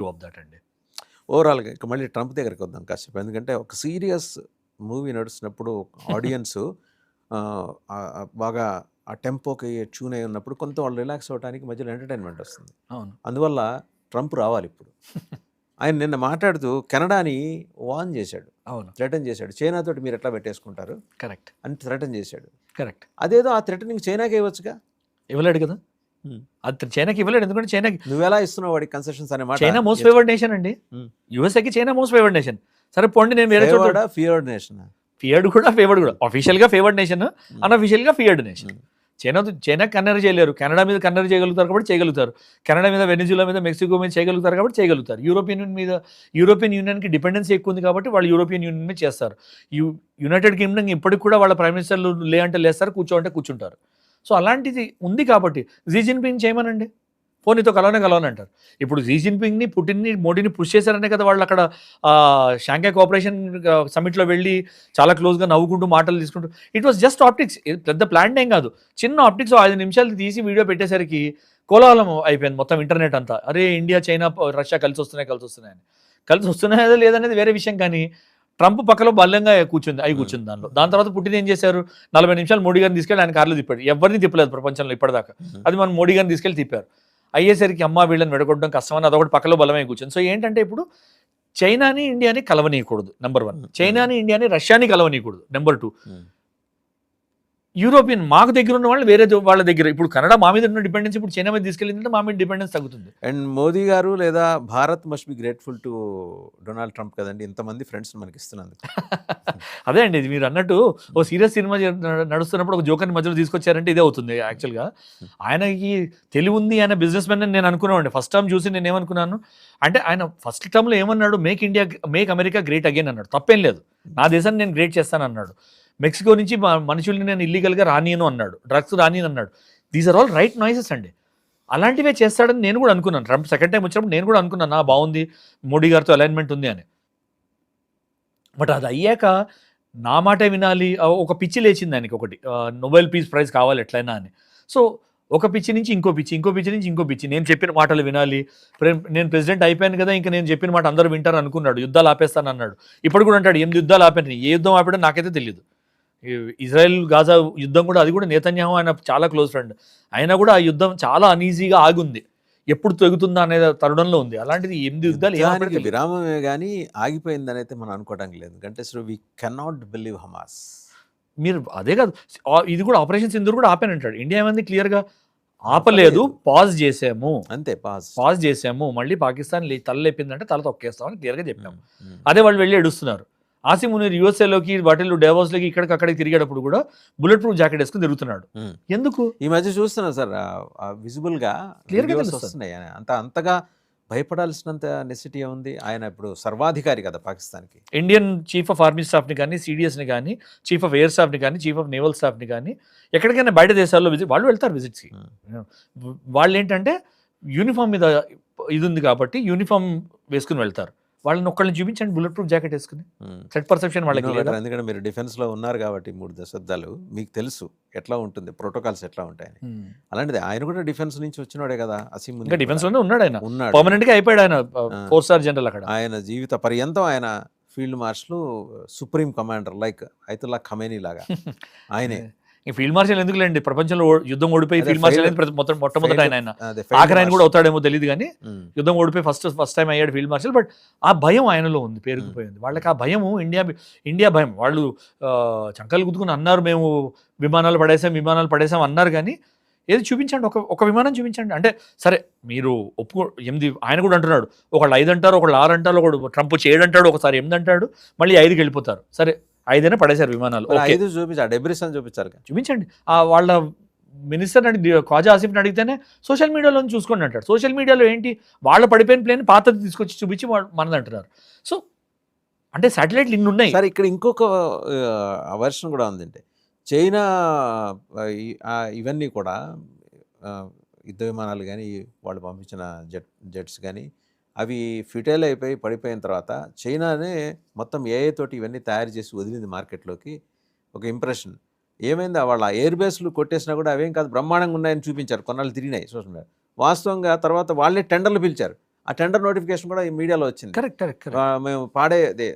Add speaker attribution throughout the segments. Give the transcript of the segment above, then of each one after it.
Speaker 1: Of that అండి.
Speaker 2: ఓవరాల్గా ఇక మళ్ళీ ట్రంప్ దగ్గరికి వద్దాం కాసేపు. ఎందుకంటే ఒక సీరియస్ మూవీ నడుస్తున్నప్పుడు ఆడియన్స్ బాగా ఆ టెంపోకి ట్యూన్ అయి ఉన్నప్పుడు కొంత వాళ్ళు రిలాక్స్ అవ్వడానికి మధ్యలో ఎంటర్టైన్మెంట్ వస్తుంది.
Speaker 1: అవును.
Speaker 2: అందువల్ల ట్రంప్ రావాలి ఇప్పుడు. ఆయన నిన్న మాట్లాడుతూ కెనడాని వార్న్ చేశాడు,
Speaker 1: అవును.
Speaker 2: థ్రెటన్ చేశాడు. చైనాతోటి మీరు ఎట్లా పెట్టేసుకుంటారు
Speaker 1: కరెక్ట్.
Speaker 2: అని థ్రెటన్ చేశాడు.
Speaker 1: కరెక్ట్.
Speaker 2: అదేదో ఆ థ్రెటనింగ్ చైనాకి ఇవ్వచ్చుగా.
Speaker 1: ఇవ్వలేడు కదా, అది చైనాకి ఇవ్వలేడు. ఎందుకంటే చైనాకి
Speaker 2: నువ్వెలా ఇస్తున్నావు వాడికి కన్సెషన్స్ అనే మాట.
Speaker 1: చైనా మోస్ట్ ఫేవర్డ్ నేషన్ అండి. యూఎస్ఏకి చైనా మోస్ట్ ఫేవర్డ్ నేషన్. సరే పోండి, నేను వేరే చోట
Speaker 2: ఫియర్డ్ నేషన్,
Speaker 1: ఫియర్డ్ కూడా ఫేవర్డ్ కూడా. అఫీషియల్గా ఫేవర్డ్ నేషన్, అన్అఫీషియల్గా ఫియర్డ్ నేషన్. చైనా కన్నెర చేయలేరు, కెనడా మీద కన్నెర చేయగలుగుతారు కాబట్టి చేయగలుగుతారు. కెనడా మీద, వెనిజులా మీద, మెక్సికో మీద చేయగలుగుతారు కాబట్టి చేయగలుగుతారు. యూరోపియన్ యూనియన్కి డిపెండెన్సీ ఎక్కువ ఉంది కాబట్టి వాళ్ళు యూరోపియన్ యూనియన్ మీద చేస్తారు. యునైటెడ్ కింగ్డమ్ ఇప్పటికి కూడా వాళ్ళ ప్రైమ్ మినిస్టర్లు లే అంటే లేస్తారు, కూర్చోంటే కూర్చుంటారు. సో అలాంటిది ఉంది కాబట్టి జీ జిన్పింగ్ చేయమనండి, పోనీతో కలవనే అంటారు. ఇప్పుడు జీ జిన్పింగ్ని, పుటిన్ని, మోడీని పుష్ చేశారనే కదా వాళ్ళు అక్కడ షాంఘై కోఆపరేషన్ సమిట్లో వెళ్ళి చాలా క్లోజ్గా నవ్వుకుంటూ మాటలు తీసుకుంటూ. ఇట్ వాస్ జస్ట్ ఆప్టిక్స్, పెద్ద ప్లాన్ ఏం కాదు, చిన్న ఆప్టిక్స్. 5 నిమిషాలు తీసి వీడియో పెట్టేసరికి కోలాహలం అయిపోయింది మొత్తం ఇంటర్నెట్ అంతా. అరే ఇండియా, చైనా, రష్యా కలిసి వస్తున్నాయని. కలిసి వస్తున్నాయో లేదనేది వేరే విషయం, కానీ ట్రంప్ పక్కలో బలంగా కూర్చుంది దానిలో. దాని తర్వాత పుట్టిన ఏం చేశారు, 40 నిమిషాలు మోడీ గారిని తీసుకెళ్ళి ఆయన కార్లో తిప్పాడు. ఎవరిని తిప్పలేదు ప్రపంచంలో ఇప్పటిదాకా. అది మనం మోడీ గారిని తీసుకెళ్ళి తిప్పారు. అయ్యేసరికి అమ్మ వీళ్ళని విడగొట్టడం కష్టమని అదొకటి పక్కలో బలమై కూర్చొని. సో ఏంటంటే ఇప్పుడు చైనాని, ఇండియాని కలవనీయకూడదు నెంబర్ 1, చైనాని, ఇండియాని, రష్యాని కలవనీయకూడదు నెంబర్ 2. యూరోపియన్ మాకు దగ్గర ఉన్న వాళ్ళు వేరే వాళ్ళ దగ్గర, ఇప్పుడు కన్నడ మా మీద ఉన్న డిపెండెన్స్ ఇప్పుడు చైనా మీద తీసుకెళ్ళిందంటే మా మీద డిపెండెన్స్ తగ్గుతుంది.
Speaker 2: అండ్ మోదీ గారు లేదా Bharat must be grateful to Donald Trump కదండి, ఇంతమంది ఫ్రెండ్స్ మనకి ఇస్తున్నందుకు.
Speaker 1: అదే అండి, ఇది మీరు అన్నట్టు ఓ సీరియస్ సినిమా నడుస్తున్నప్పుడు ఒక జోకర్ని మధ్యలో తీసుకొచ్చారంటే ఇదే అవుతుంది. యాక్చువల్గా ఆయనకి తెలివి ఉంది, ఆయన బిజినెస్ మ్యాన్ అని నేను అనుకున్నాను. ఫస్ట్ టర్మ్ చూసి నేను ఏమనుకున్నాను అంటే, ఆయన ఫస్ట్ టర్మ్లో ఏమన్నాడు, మేక్ అమెరికా గ్రేట్ అగైన్ అన్నాడు. తప్పేం లేదు, నా దేశాన్ని నేను గ్రేట్ చేస్తాను అన్నాడు. మెక్సికో నుంచి మనుషుల్ని నేను ఇల్లీగల్గా రానియను అన్నాడు, డ్రగ్స్ రానియను అన్నాడు. These are all right noises అండి. అలాంటివే చేస్తాడని నేను కూడా అనుకున్నాను. ట్రంప్ సెకండ్ టైం వచ్చినప్పుడు నేను కూడా అనుకున్నాను, బాగుంది, మోడీ గారితో అలైన్మెంట్ ఉంది అని. బట్ అది అయ్యాక నా మాటే వినాలి, ఒక పిచ్చి లేచింది ఆయనకి ఒకటి, నోబెల్ పీస్ ప్రైజ్ కావాలి ఎట్లయినా అని. సో ఒక పిచ్చి నుంచి ఇంకో పిచ్చి, ఇంకో పిచ్చి నుంచి ఇంకో పిచ్చి, నేను చెప్పిన మాటలు వినాలి, నేను ప్రెసిడెంట్ అయిపోయాను కదా, ఇంకా నేను చెప్పిన మాట అందరూ వింటారు అనుకున్నాడు. యుద్ధాలు ఆపేస్తాను అన్నాడు. ఇప్పుడు కూడా అంటాడు 8 యుద్ధాలు ఆపాను. ఏ యుద్ధం ఆపాడో నాకైతే తెలియదు. ఇజ్రాయెల్ గాజా యుద్ధం కూడా, అది కూడా నేతన్యాహు ఆయన చాలా క్లోజ్ ఫ్రెండ్ అయినా కూడా ఆ యుద్ధం చాలా అనీజీగా ఆగుంది, ఎప్పుడు తెగుతుందా అనే తరుణంలో ఉంది. అలాంటిది 8 యుద్ధాలు
Speaker 2: విరామమే కానీ ఆగిపోయిందని అయితే మనం అనుకోవడానికి లేదు. ఎందుకంటే వి కెనాట్ బిలీవ్ హమాస్.
Speaker 1: మీరు అదే కాదు, ఇది కూడా ఆపరేషన్ సింధూర్ కూడా ఆపానంటాడు. ఇండియా ఏమైంది, క్లియర్గా ఆపలేదు, పాజ్ చేసాము అంతే, పాజ్ చేసాము, మళ్ళీ పాకిస్తాన్ తల లేపిందంటే తల తొక్కేస్తామని క్లియర్గా చెప్పాము. అదే వాళ్ళు వెళ్ళి ఏడుస్తున్నారు. ఆసిమ్ మునీర్ యూఎస్ఏలోకి, వాటిల్లో డేవోస్లోకి, ఇక్కడికి తిరిగేటప్పుడు కూడా బుల్లెట్ ప్రూఫ్ జాకెట్ వేసుకుని తిరుగుతున్నాడు. ఎందుకు
Speaker 2: ఈ మధ్య చూస్తున్నాం సార్, విజిబుల్గా క్లియర్గా వస్తున్నాయి. అంతగా భయపడాల్సినంత నెసిటీ ఉంది. ఆయన ఇప్పుడు సర్వాధికారి కదా పాకిస్తాన్కి.
Speaker 1: ఇండియన్ చీఫ్ ఆఫ్ ఆర్మీ స్టాఫ్ని కానీ, సిడిఎస్ని కానీ, చీఫ్ ఆఫ్ ఎయిర్ స్టాఫ్ని కానీ, చీఫ్ ఆఫ్ నేవల్ స్టాఫ్ని కానీ, ఎక్కడికైనా బయట దేశాల్లో వాళ్ళు వెళ్తారు విజిట్స్కి. వాళ్ళు ఏంటంటే యూనిఫామ్ మీద ఇది ఉంది కాబట్టి యూనిఫామ్ వేసుకుని వెళ్తారు. వాళ్ళని ఒక్కళ్ళని చూపించండి బుల్లెట్ ప్రూఫ్ జాకెట్ వేసుకుని, థ్రెట్ పర్సెప్షన్ వాళ్ళకి లేదు.
Speaker 2: ఎందుకంటే మీరు డిఫెన్స్లో ఉన్నారు కాబట్టి 3 దశాబ్దాలు మీకు తెలుసు ఎట్లా ఉంటుంది, ప్రోటోకాల్స్ ఎట్లా ఉంటాయని. అలాంటిది ఆయన కూడా డిఫెన్స్ నుంచి వచ్చినాడే కదా. అసీం
Speaker 1: ఇంకా డిఫెన్స్ లోనే ఉన్నాడు, ఆయన పర్మనెంట్ గా అయిపోయాడు. ఆయన 4 స్టార్ జనరల్ అక్కడ.
Speaker 2: ఆయన జీవిత పర్యంతం ఆయన field marshal, supreme commander like ఐతుల్లా Khamenei లాగా ఆయనే.
Speaker 1: ఫీల్డ్ మార్షల్ ఎందుకు లేండి, ప్రపంచంలో యుద్ధం ఓడిపోయి ఫీల్డ్ మార్షల్ మొట్టమొదటి ఆయన. ఆఖరి ఆయన కూడా అవుతాడేమో తెలియదు కానీ యుద్ధం ఓడిపోయి ఫస్ట్ టైం అయ్యాడు ఫీల్డ్ మార్షల్. బట్ ఆ భయం ఆయనలో ఉంది, పేరుకుపోయింది. వాళ్ళకి ఆ భయము ఇండియా భయం. వాళ్ళు చంకలు గుద్దుకుని అన్నారు, మేము విమానాలు పడేసాం అన్నారు. కానీ ఏది చూపించండి, ఒక విమానం చూపించండి అంటే. సరే మీరు 8 ఆయన కూడా అంటున్నాడు, ఒకళ్ళు 5 అంటారు, ఒకళ్ళు 6 అంటారు, ఒకడు ట్రంప్ 7 అంటాడు, ఒకసారి 8 అంటాడు, మళ్ళీ 5కి వెళ్ళిపోతారు. సరే 5 పడేశారు విమానాలు,
Speaker 2: 5 చూపించారు,
Speaker 1: చూపించండి. వాళ్ళ మినిస్టర్ ఖ్వాజా ఆసిఫ్ని అడిగితేనే సోషల్ మీడియాలో చూసుకోండి అంటాడు. సోషల్ మీడియాలో ఏంటి, వాళ్ళ పడిపోయిన ప్లేన్ పాతది తీసుకొచ్చి చూపించి మనది అంటున్నారు. సో అంటే శాటిలైట్లు ఇన్ని ఉన్నాయి.
Speaker 2: సరే ఇక్కడ ఇంకొక వర్షన్ కూడా ఉందంటే, చైనా ఇవన్నీ కూడా యుద్ధ విమానాలు కానీ, వాళ్ళు పంపించిన జెట్స్ కానీ, అవి ఫిటైల్ అయిపోయి పడిపోయిన తర్వాత చైనానే మొత్తం ఏఐ తోటి ఇవన్నీ తయారు చేసి వదిలింది మార్కెట్లోకి. ఒక ఇంప్రెషన్ ఏమైంది, వాళ్ళ ఎయిర్ బేస్లు కొట్టేసినా కూడా అవేం కాదు, బ్రహ్మాండంగా ఉన్నాయని చూపించారు, కొన్నాళ్ళు తిరిగినాయి సోషల్ మీడియా. వాస్తవంగా తర్వాత వాళ్ళే టెండర్లు పిలిచారు, ఆ టెండర్ నోటిఫికేషన్ కూడా ఈ మీడియాలో వచ్చింది.
Speaker 1: కరెక్ట్ కరెక్ట్ కరెక్ట్
Speaker 2: మేము పాడే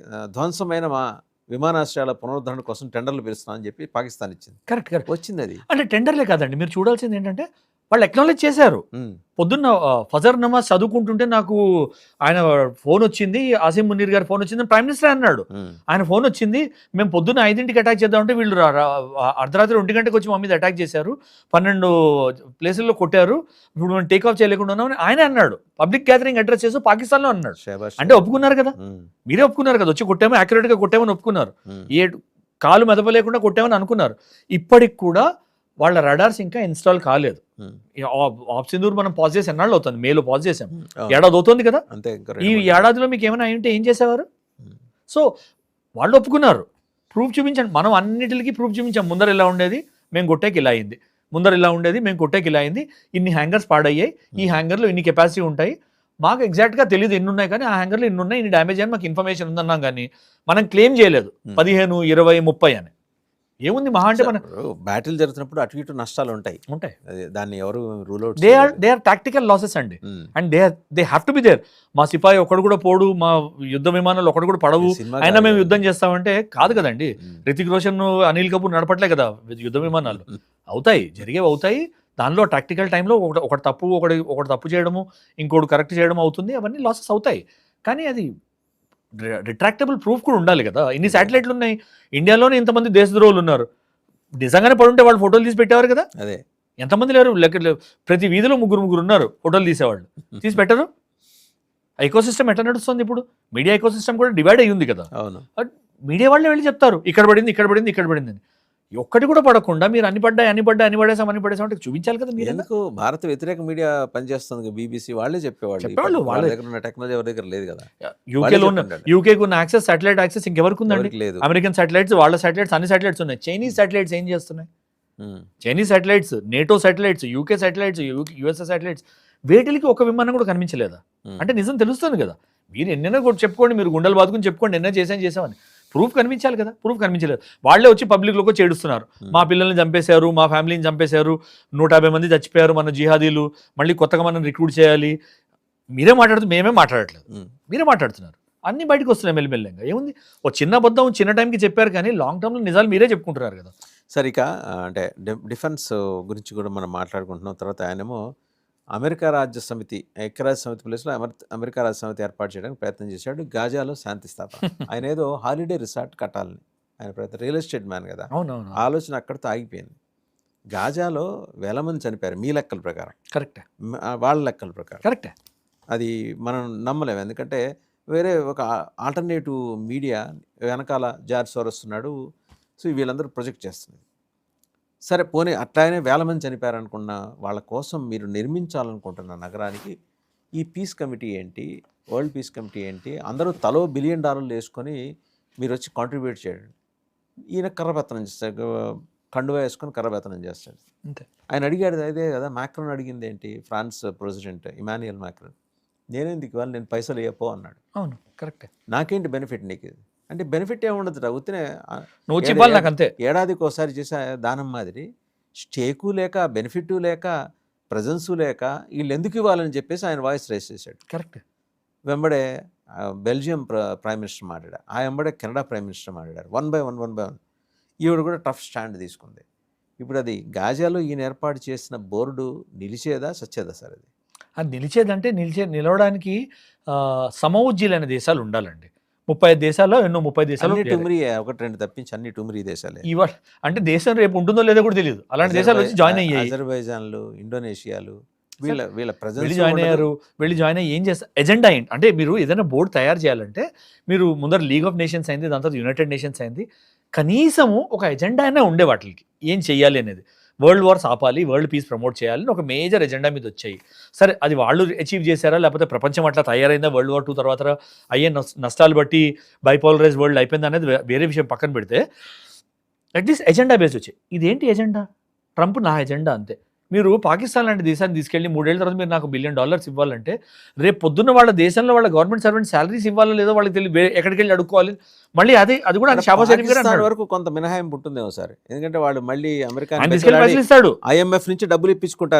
Speaker 2: ధ్వంసమైన మా విమానాశ్రయాల పునరుద్ధరణ కోసం టెండర్లు పిలుస్తున్నాం అని చెప్పి పాకిస్తాన్ ఇచ్చింది.
Speaker 1: కరెక్ట్ కరెక్ట్
Speaker 2: వచ్చింది అది.
Speaker 1: అంటే టెండర్లే కాదండి, మీరు చూడాల్సింది ఏంటంటే వాళ్ళు అక్నాలెడ్జ్ చేశారు. పొద్దున్న ఫజర్ నమాజ్ చదువుకుంటుంటే నాకు ఆయన ఫోన్ వచ్చింది, ఆసిమ్ మునీర్ గారి ఫోన్ వచ్చింది, ప్రైమ్ మినిస్టర్ అన్నాడు. ఆయన ఫోన్ వచ్చింది, మేము పొద్దున్న 5ంటికి అటాక్ చేద్దామంటే వీళ్ళు అర్ధరాత్రి 1 గంటకి వచ్చి మా మీద అటాక్ చేశారు, 12 ప్లేసుల్లో కొట్టారు, ఇప్పుడు మనం టేక్ ఆఫ్ చేయలేకుండా ఉన్నామని ఆయన అన్నాడు. పబ్లిక్ గ్యాదరింగ్ అడ్రస్ చేసి పాకిస్తాన్లో అన్నాడు. అంటే ఒప్పుకున్నారు కదా, మీరే ఒప్పుకున్నారు కదా, వచ్చి కొట్టామో యాక్యురేట్గా కొట్టామని ఒప్పుకున్నారు, ఏ కాలు మెదపలేకుండా కొట్టామని అనుకున్నారు. ఇప్పటికి కూడా వాళ్ళ రడార్స్ ఇంకా ఇన్స్టాల్ కాలేదు. ఆప్ సింధూర్ మనం పాజ్ చేసి ఎన్నాళ్ళు అవుతుంది, మేలో పాజ్ చేసాం, ఏడాది అవుతుంది కదా. ఈ ఏడాదిలో మీకు ఏమైనా అయింటే ఏం చేసేవారు? సో వాళ్ళు ఒప్పుకున్నారు, ప్రూఫ్ చూపించండి. మనం అన్నిటికీ ప్రూఫ్ చూపించాం. ముందర ఇలా ఉండేది, మేము కొట్టేకి ఇలా అయింది, ముందర ఇలా ఉండేది, మేము కొట్టేకి ఇలా అయింది, ఇన్ని హ్యాంగర్స్ పాడయ్యాయి, ఈ హ్యాంగర్లో ఇన్ని కెపాసిటీ ఉంటాయి, మాకు ఎగ్జాక్ట్గా తెలియదు ఎన్ని ఉన్నాయి, కానీ ఆ హ్యాంగర్లో ఇన్ని ఉన్నాయి, ఇన్ని డ్యామేజ్ అని మాకు ఇన్ఫర్మేషన్ ఉందన్నాం, కానీ మనం క్లెయిమ్ చేయలేదు 15, 20, 30 అని. ఏముంది మహా అంటే మన
Speaker 2: బ్యాటిల్ జరుగుతున్నప్పుడు అటు ఇటు నష్టాలు ఉంటాయి. దాన్ని ఎవరు rule out,
Speaker 1: they are tactical losses అండి, and they have to be there. మా సిపాయి ఒకడు కూడా పోడు, మా యుద్ధ విమానాలు ఒకడు కూడా పడవు, అయినా మేము యుద్ధం చేస్తామంటే కాదు కదండి. రితిక్ రోషన్, అనిల్ కపూర్ నడపట్లే కదా యుద్ధ విమానాలు. అవుతాయి, జరిగేవి అవుతాయి. దానిలో టాక్టికల్ టైంలో ఒకటి తప్పు చేయడము, ఇంకోటి కరెక్ట్ చేయడం అవుతుంది, అవన్నీ లాసెస్ అవుతాయి. కానీ అది రిట్రాక్టబుల్ ప్రూఫ్ కూడా ఉండాలి కదా. ఇన్ని శాటిలైట్లు ఉన్నాయి, ఇండియాలోనే ఇంతమంది దేశద్రోహులు ఉన్నారు. నిజంగానే పడుంటే వాళ్ళు ఫోటోలు తీసి పెట్టేవారు కదా. అదే ఎంతమంది లేరు, ప్రతి వీధిలో ముగ్గురు ఉన్నారు ఫోటోలు తీసేవాళ్ళు, తీసి పెట్టరు. ఎకోసిస్టమ్ ఎట్లా నడుస్తుంది ఇప్పుడు? మీడియా ఎకోసిస్టమ్ కూడా డివైడ్ అయ్యి ఉంది కదా. అవును, మీడియా వాళ్ళే వెళ్ళి చెప్తారు ఇక్కడ పడింది, ఇక్కడ పడింది, ఇక్కడ పడింది అని. ఒక్కటి కూడా పడకుండా మీరు అన్ని పడేసాం అంటే చూపించాలి కదా. మీరు
Speaker 2: ఎందుకు భారత వ్యతిరేక మీడియా పనిచేస్తుంది? బీబీసీ వాళ్ళే చెప్పేవాళ్ళు, వాళ్ళ దగ్గర ఉన్న టెక్నాలజీ ఎవరి దగ్గర లేదు కదా.
Speaker 1: యూకేలో ఉన్న యాక్సెస్, సాటిలైట్ యాక్సెస్ ఇంకెవరికి ఉందండి? లేదు. అమెరికన్ సాటిలైట్స్, వాళ్ళ సాటిలైట్స్, అన్ని సాటిలైట్స్ ఉన్నాయి. చైనీస్ సాటిలైట్స్ ఏం చేస్తున్నాయి? Chinese satellites, NATO satellites, UK satellites, USA satellites, వేటికి ఒక విమానం కూడా కనిపించలేదా? అంటే నిజం తెలుస్తుంది కదా. మీరు ఎన్నైనా కూడా చెప్పుకోండి, మీరు గుండెలు బాదుకుని చెప్పుకోండి, ఎన్నో చేసామని. ప్రూఫ్ కనిపించాలి కదా. ప్రూఫ్ కనిపించలేదు. వాళ్ళే వచ్చి పబ్లిక్లోకి చేడుస్తున్నారు, మా పిల్లల్ని చంపేశారు, మా ఫ్యామిలీని చంపేశారు, 150 మంది చచ్చిపోయారు మన జిహాదీలు, మళ్ళీ కొత్తగా మనం రిక్రూట్ చేయాలి. మేమే మాట్లాడట్లేదు, మీరే మాట్లాడుతున్నారు. అన్ని బయటకు వస్తున్నాయి మెల్లిమెల్లంగా. ఏముంది, ఒక చిన్న అబద్ధం చిన్న టైంకి చెప్పారు, కానీ లాంగ్ టర్మ్లో నిజాలు మీరే చెప్పుకుంటున్నారు కదా.
Speaker 2: సరే, ఇక అంటే డిఫెన్స్ గురించి కూడా మనం మాట్లాడుకుంటున్నాం. తర్వాత ఆయనేమో అమెరికా రాజ్య సమితి, ఐక్యరాజ్య సమితి ప్లేస్లో అమెరికా రాజ్య సమితి ఏర్పాటు చేయడానికి ప్రయత్నం చేశాడు. గాజాలో శాంతి స్థాపన. ఆయన ఏదో హాలిడే రిసార్ట్ కట్టాలని ఆయన ప్రయత్నం, రియల్ ఎస్టేట్ మ్యాన్ కదా, ఆలోచన అక్కడితో ఆగిపోయింది. గాజాలో వేల మంది చనిపోయారు మీ లెక్కల ప్రకారం.
Speaker 1: కరెక్టే,
Speaker 2: వాళ్ళ లెక్కల ప్రకారం
Speaker 1: కరెక్టే.
Speaker 2: అది మనం నమ్మలేము, ఎందుకంటే వేరే ఒక ఆల్టర్నేటివ్ మీడియా వెనకాల జార్జ్ సోరస్ ఉన్నాడు. సో వీళ్ళందరూ ప్రొజెక్ట్ చేస్తున్నారు. సరే, పోనీ అట్లానే వేల మంది చనిపోయారనుకున్న వాళ్ళ కోసం మీరు నిర్మించాలనుకుంటున్న నగరానికి ఈ పీస్ కమిటీ ఏంటి, వరల్డ్ పీస్ కమిటీ ఏంటి, అందరూ తలో $1 బిలియన్ వేసుకొని మీరు వచ్చి కాంట్రిబ్యూట్ చేయండి. ఈయన కర్రబెత్తనం చేస్తాడు, కండువా వేసుకొని కర్రబెత్తనం చేస్తాడు. అంతే. ఆయన అడిగాడు అదే కదా. మ్యాక్రోన్ అడిగింది ఏంటి? ఫ్రాన్స్ ప్రెసిడెంట్ ఇమాన్యుయల్ మ్యాక్రోన్, నేనేందుకు ఇవాళ నేను పైసలు ఇవ్వపో అన్నాడు.
Speaker 1: అవును, కరెక్టే.
Speaker 2: నాకేంటి బెనిఫిట్ నీకు? అంటే బెనిఫిట్ ఏముండదు, ఉత్తినే
Speaker 1: నువ్వు చెప్పాలి నాకు అంతే.
Speaker 2: ఏడాదికి ఒకసారి చేసే దానం మాదిరి స్టేకు లేక, బెనిఫిట్ లేక, ప్రజెన్సు లేక వీళ్ళు ఎందుకు ఇవ్వాలని చెప్పేసి ఆయన వాయిస్ రైజ్ చేశాడు.
Speaker 1: కరెక్ట్.
Speaker 2: వెంబడే బెల్జియం ప్రైమ్ మినిస్టర్ మాట్లాడారు, ఆ వెంబడే కెనడా ప్రైమ్ మినిస్టర్ మాట్లాడారు. 1 by 1 ఈవిడ కూడా టఫ్ స్టాండ్ తీసుకుంది. ఇప్పుడు అది గాజాలో ఈయన ఏర్పాటు చేసిన బోర్డు నిలిచేదా చచ్చేదా సార్?
Speaker 1: అది నిలిచేదంటే నిలవడానికి సమవుజ్జీలైన దేశాలు ఉండాలండి. 35 దేశాల్లో 30 దేశాలు,
Speaker 2: 1-2 తప్పించి అన్ని టూమరీ దేశాలే.
Speaker 1: ఇవాళ అంటే దేశం రేపు ఉంటుందో లేదో కూడా తెలియదు, అలాంటి దేశాలు వచ్చి జాయిన్ అయ్యాయి.
Speaker 2: అజర్బైజాన్లు, ఇండోనేషియాలు, వీళ్ళ
Speaker 1: వెళ్ళి జాయిన్ అయ్యారు. వెళ్ళి జాయిన్ అయ్యి ఏం చేస్తారు? ఎజెండా ఏంటి అంటే, మీరు ఏదైనా బోర్డు తయారు చేయాలంటే మీరు ముందర లీగ్ ఆఫ్ నేషన్స్ అయింది, దాని తర్వాత యునైటెడ్ నేషన్స్ అయింది, కనీసము ఒక ఎజెండా అయినా ఉండే వాటికి ఏం చెయ్యాలి అనేది. వరల్డ్ వార్స్ ఆపాలి, వరల్డ్ పీస్ ప్రమోట్ చేయాలని ఒక మేజర్ ఎజెండా మీద వచ్చాయి. సరే, అది వాళ్ళు అచీవ్ చేశారా, లేకపోతే ప్రపంచం అట్లా తయారైందా? World War II తర్వాత అయ్యే నష్టాలు బట్టి బైపోలరైజ్ వరల్డ్ అయిపోయింది అనేది వేరే విషయం పక్కన పెడితే, అట్లీస్ట్ ఎజెండా బేస్ వచ్చాయి. ఇదేంటి ఎజెండా? ట్రంప్ నా ఎజెండా అంతే. మీరు పాకిస్తాన్ లాంటి దేశాన్ని తీసుకెళ్ళి 3 ఏళ్ల తర్వాత మీరు నాకు $1 బిలియన్ ఇవ్వాలంటే, రేపు పొద్దున్న వాళ్ళ దేశంలో వాళ్ళ గవర్నమెంట్ సర్వెంట్ సాలరీస్ ఇవ్వాలో లేదో వాళ్ళకి తెలియదు, ఎక్కడికి వెళ్ళి అడుక్కోవాలి. మళ్ళీ అది కూడా
Speaker 2: పాకిస్తాన్ వరకు కొంత మినహాయింపు ఉంటుందేమో సార్, ఎందుకంటే వాళ్ళు మళ్ళీ అమెరికా
Speaker 1: IMF నుంచి డబ్బులు
Speaker 2: ఇప్పించుకుంటారు.